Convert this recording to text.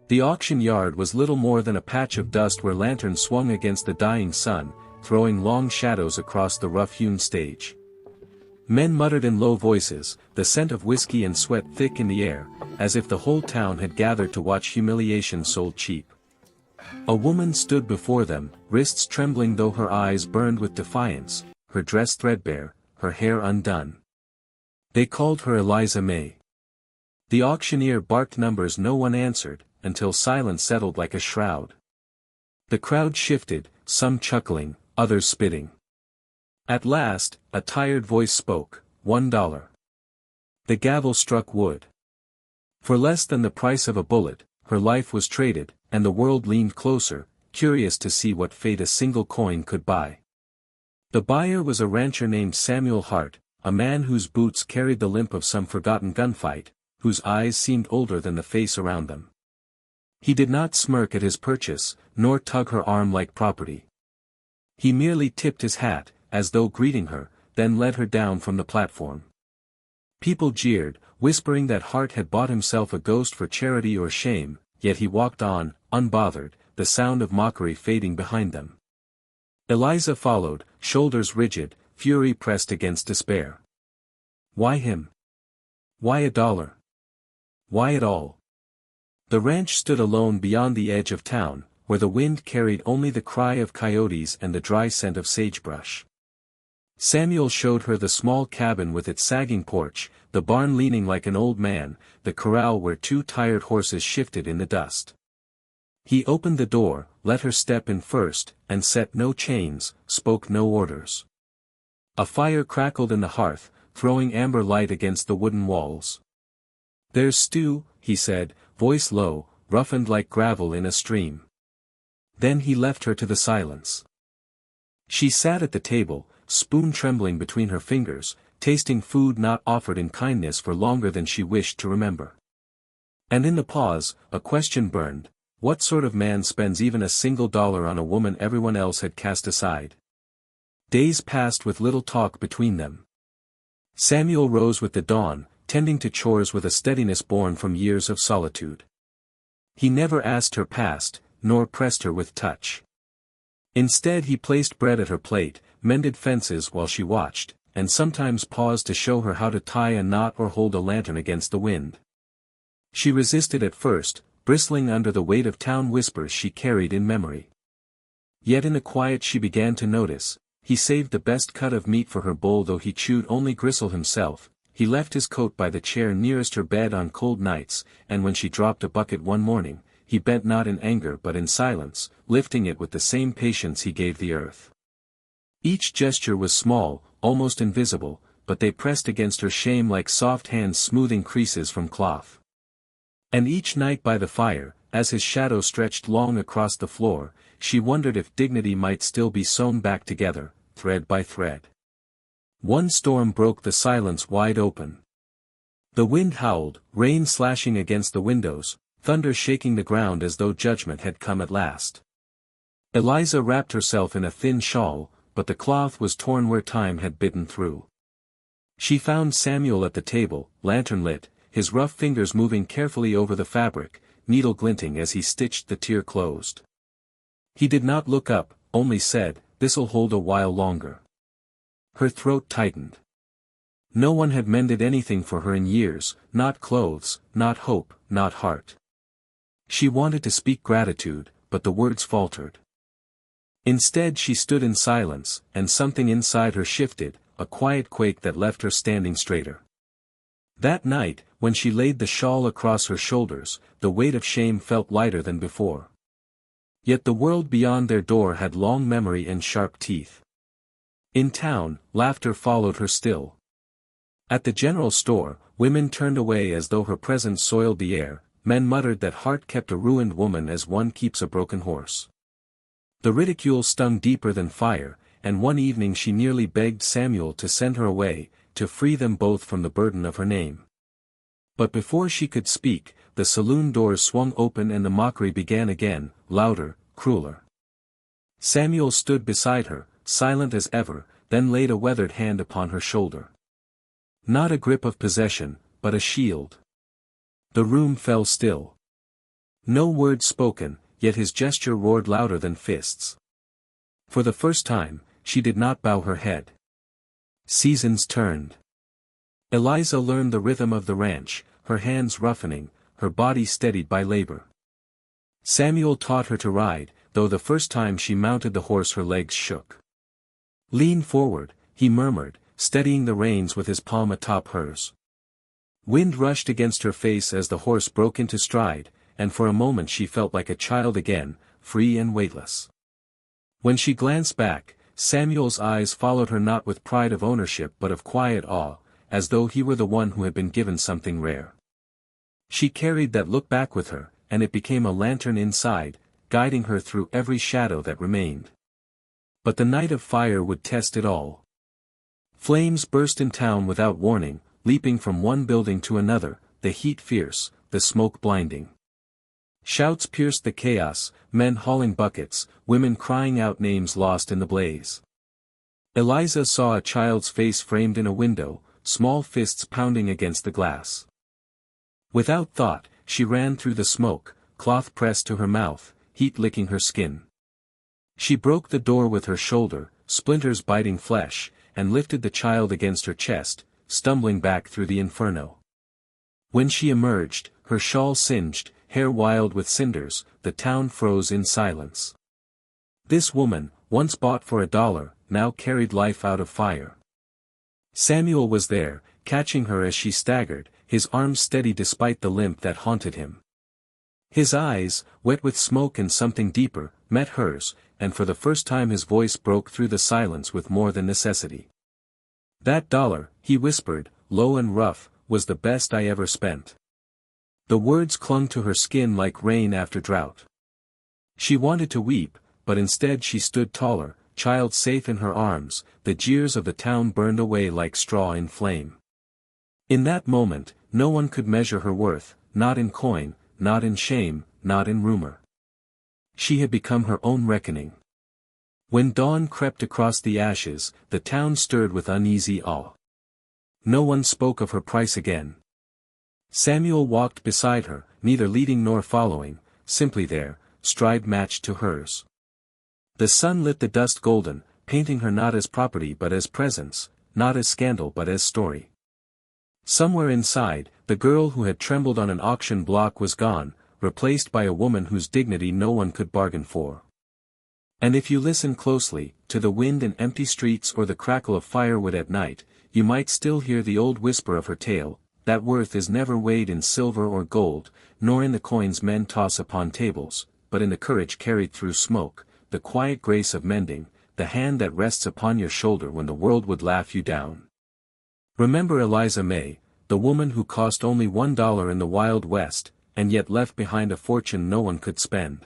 The auction yard was little more than a patch of dust where lanterns swung against the dying sun, throwing long shadows across the rough-hewn stage. Men muttered in low voices, the scent of whiskey and sweat thick in the air, as if the whole town had gathered to watch humiliation sold cheap. A woman stood before them, wrists trembling though her eyes burned with defiance, her dress threadbare, her hair undone. They called her Eliza Mae. The auctioneer barked numbers no one answered, until silence settled like a shroud. The crowd shifted, some chuckling, others spitting. At last, a tired voice spoke, $1. The gavel struck wood. For less than the price of a bullet, her life was traded, and the world leaned closer, curious to see what fate a single coin could buy. The buyer was a rancher named Samuel Hart, a man whose boots carried the limp of some forgotten gunfight, whose eyes seemed older than the face around them. He did not smirk at his purchase, nor tug her arm like property. He merely tipped his hat, as though greeting her, then led her down from the platform. People jeered, whispering that Hart had bought himself a ghost for charity or shame, yet he walked on, unbothered, the sound of mockery fading behind them. Eliza followed, shoulders rigid, fury pressed against despair. Why him? Why $1? Why at all? The ranch stood alone beyond the edge of town, where the wind carried only the cry of coyotes and the dry scent of sagebrush. Samuel showed her the small cabin with its sagging porch, the barn leaning like an old man, the corral where 2 tired horses shifted in the dust. He opened the door, let her step in first, and set no chains, spoke no orders. A fire crackled in the hearth, throwing amber light against the wooden walls. "There's stew," he said, voice low, roughened like gravel in a stream. Then he left her to the silence. She sat at the table, spoon trembling between her fingers, tasting food not offered in kindness for longer than she wished to remember. And in the pause, a question burned: what sort of man spends even a single dollar on a woman everyone else had cast aside? Days passed with little talk between them. Samuel rose with the dawn, tending to chores with a steadiness born from years of solitude. He never asked her past, nor pressed her with touch. Instead he placed bread at her plate, mended fences while she watched, and sometimes paused to show her how to tie a knot or hold a lantern against the wind. She resisted at first, bristling under the weight of town whispers she carried in memory. Yet in the quiet she began to notice, he saved the best cut of meat for her bowl though he chewed only gristle himself. He left his coat by the chair nearest her bed on cold nights, and when she dropped a bucket one morning, he bent not in anger but in silence, lifting it with the same patience he gave the earth. Each gesture was small, almost invisible, but they pressed against her shame like soft hands smoothing creases from cloth. And each night by the fire, as his shadow stretched long across the floor, she wondered if dignity might still be sewn back together, thread by thread. One storm broke the silence wide open. The wind howled, rain slashing against the windows, thunder shaking the ground as though judgment had come at last. Eliza wrapped herself in a thin shawl, but the cloth was torn where time had bitten through. She found Samuel at the table, lantern lit, his rough fingers moving carefully over the fabric, needle glinting as he stitched the tear closed. He did not look up, only said, "This'll hold a while longer." Her throat tightened. No one had mended anything for her in years, not clothes, not hope, not heart. She wanted to speak gratitude, but the words faltered. Instead she stood in silence, and something inside her shifted, a quiet quake that left her standing straighter. That night, when she laid the shawl across her shoulders, the weight of shame felt lighter than before. Yet the world beyond their door had long memory and sharp teeth. In town, laughter followed her still. At the general store, women turned away as though her presence soiled the air, men muttered that Hart kept a ruined woman as one keeps a broken horse. The ridicule stung deeper than fire, and one evening she nearly begged Samuel to send her away, to free them both from the burden of her name. But before she could speak, the saloon doors swung open and the mockery began again, louder, crueler. Samuel stood beside her, silent as ever, then laid a weathered hand upon her shoulder. Not a grip of possession, but a shield. The room fell still. No words spoken, yet his gesture roared louder than fists. For the first time, she did not bow her head. Seasons turned. Eliza learned the rhythm of the ranch, her hands roughening, her body steadied by labor. Samuel taught her to ride, though the first time she mounted the horse her legs shook. "Lean forward," he murmured, steadying the reins with his palm atop hers. Wind rushed against her face as the horse broke into stride, and for a moment she felt like a child again, free and weightless. When she glanced back, Samuel's eyes followed her not with pride of ownership but of quiet awe, as though he were the one who had been given something rare. She carried that look back with her, and it became a lantern inside, guiding her through every shadow that remained. But the night of fire would test it all. Flames burst in town without warning, leaping from one building to another, the heat fierce, the smoke blinding. Shouts pierced the chaos, men hauling buckets, women crying out names lost in the blaze. Eliza saw a child's face framed in a window, small fists pounding against the glass. Without thought, she ran through the smoke, cloth pressed to her mouth, heat licking her skin. She broke the door with her shoulder, splinters biting flesh, and lifted the child against her chest, stumbling back through the inferno. When she emerged, her shawl singed, hair wild with cinders, the town froze in silence. This woman, once bought for $1, now carried life out of fire. Samuel was there, catching her as she staggered, his arms steady despite the limp that haunted him. His eyes, wet with smoke and something deeper, met hers, and for the first time his voice broke through the silence with more than necessity. "That $1, he whispered, low and rough, was the best I ever spent." The words clung to her skin like rain after drought. She wanted to weep, but instead she stood taller, child safe in her arms, the jeers of the town burned away like straw in flame. In that moment, no one could measure her worth, not in coin, not in shame, not in rumor. She had become her own reckoning. When dawn crept across the ashes, the town stirred with uneasy awe. No one spoke of her price again. Samuel walked beside her, neither leading nor following, simply there, stride matched to hers. The sun lit the dust golden, painting her not as property but as presence, not as scandal but as story. Somewhere inside, the girl who had trembled on an auction block was gone, replaced by a woman whose dignity no one could bargain for. And if you listen closely, to the wind in empty streets or the crackle of firewood at night, you might still hear the old whisper of her tale, that worth is never weighed in silver or gold, nor in the coins men toss upon tables, but in the courage carried through smoke, the quiet grace of mending, the hand that rests upon your shoulder when the world would laugh you down. Remember Eliza Mae, the woman who cost only $1 in the Wild West, and yet left behind a fortune no one could spend.